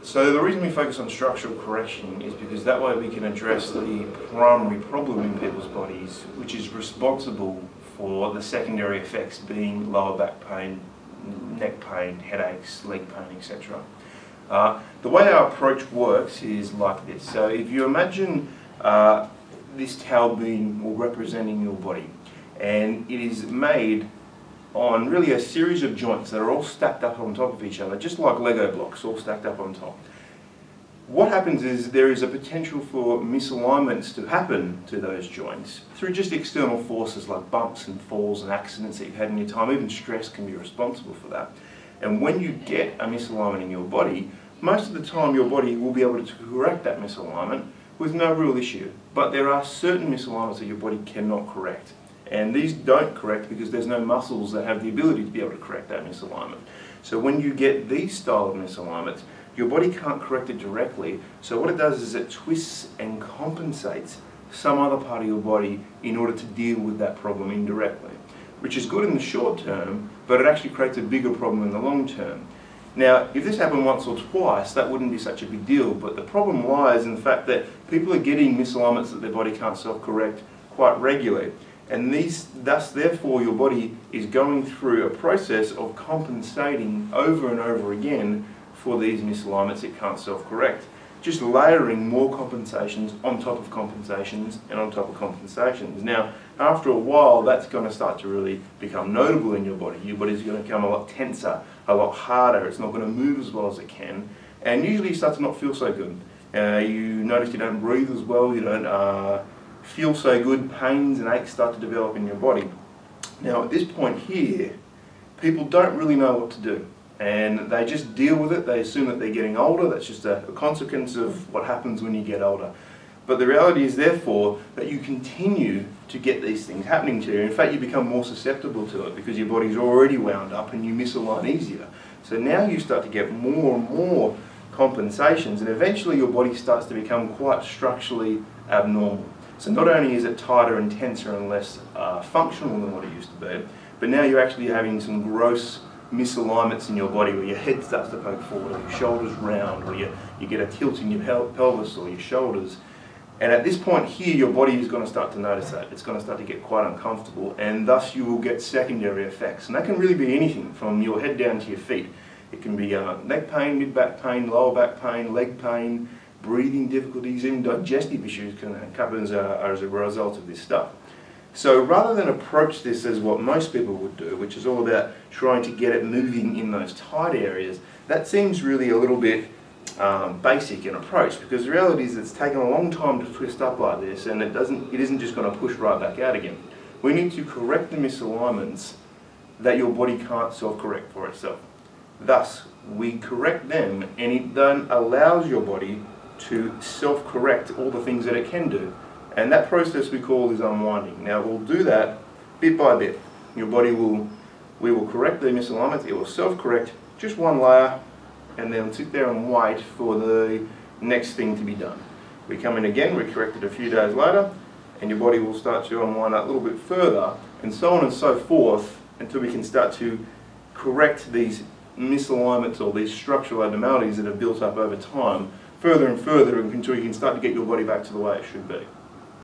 So the reason we focus on structural correction is because that way we can address the primary problem in people's bodies, which is responsible for the secondary effects being lower back pain, neck pain, headaches, leg pain, etc. The way our approach works is like this. So if you imagine this towel being or representing your body, and it is made on really a series of joints that are all stacked up on top of each other, just like Lego blocks, all stacked up on top. What happens is there is a potential for misalignments to happen to those joints through just external forces like bumps and falls and accidents that you've had in your time. Even stress can be responsible for that. And when you get a misalignment in your body, most of the time your body will be able to correct that misalignment with no real issue. But there are certain misalignments that your body cannot correct. And these don't correct because there's no muscles that have the ability to be able to correct that misalignment. So when you get these style of misalignments, your body can't correct it directly. So what it does is it twists and compensates some other part of your body in order to deal with that problem indirectly, which is good in the short term, but it actually creates a bigger problem in the long term. Now, if this happened once or twice, that wouldn't be such a big deal, but the problem lies in the fact that people are getting misalignments that their body can't self-correct quite regularly. And thus, therefore, your body is going through a process of compensating over and over again for these misalignments it can't self-correct. Just layering more compensations on top of compensations and on top of compensations. Now, after a while, that's going to start to really become notable in your body. Your body's going to become a lot tenser, a lot harder. It's not going to move as well as it can. And usually you start to not feel so good. You notice you don't breathe as well, you don't feel so good, pains and aches start to develop in your body. Now at this point here, people don't really know what to do, and they just deal with it. They assume that they're getting older. That's just a consequence of what happens when you get older. But the reality is therefore that you continue to get these things happening to you. In fact, you become more susceptible to it because your body's already wound up and you misalign easier. So now you start to get more and more compensations, and eventually your body starts to become quite structurally abnormal. So not only is it tighter and tenser and less functional than what it used to be, but now you're actually having some gross misalignments in your body where your head starts to poke forward, or your shoulders round, or you get a tilt in your pelvis or your shoulders. And at this point here, your body is going to start to notice that. It's going to start to get quite uncomfortable, and thus you will get secondary effects. And that can really be anything from your head down to your feet. It can be neck pain, mid-back pain, lower back pain, leg pain, breathing difficulties, even digestive issues can happen as a result of this stuff. So rather than approach this as what most people would do, which is all about trying to get it moving in those tight areas, that seems really a little bit basic in approach, because the reality is it's taken a long time to twist up like this, and it isn't just going to push right back out again. We need to correct the misalignments that your body can't self-correct for itself. Thus, we correct them, and it then allows your body to self-correct all the things that it can do. And that process we call is unwinding. Now we'll do that bit by bit. Your body we will correct the misalignments, it will self-correct just one layer, and then sit there and wait for the next thing to be done. We come in again, we correct it a few days later, and your body will start to unwind that a little bit further, and so on and so forth, until we can start to correct these misalignments or these structural abnormalities that have built up over time, further and further, until you can start to get your body back to the way it should be.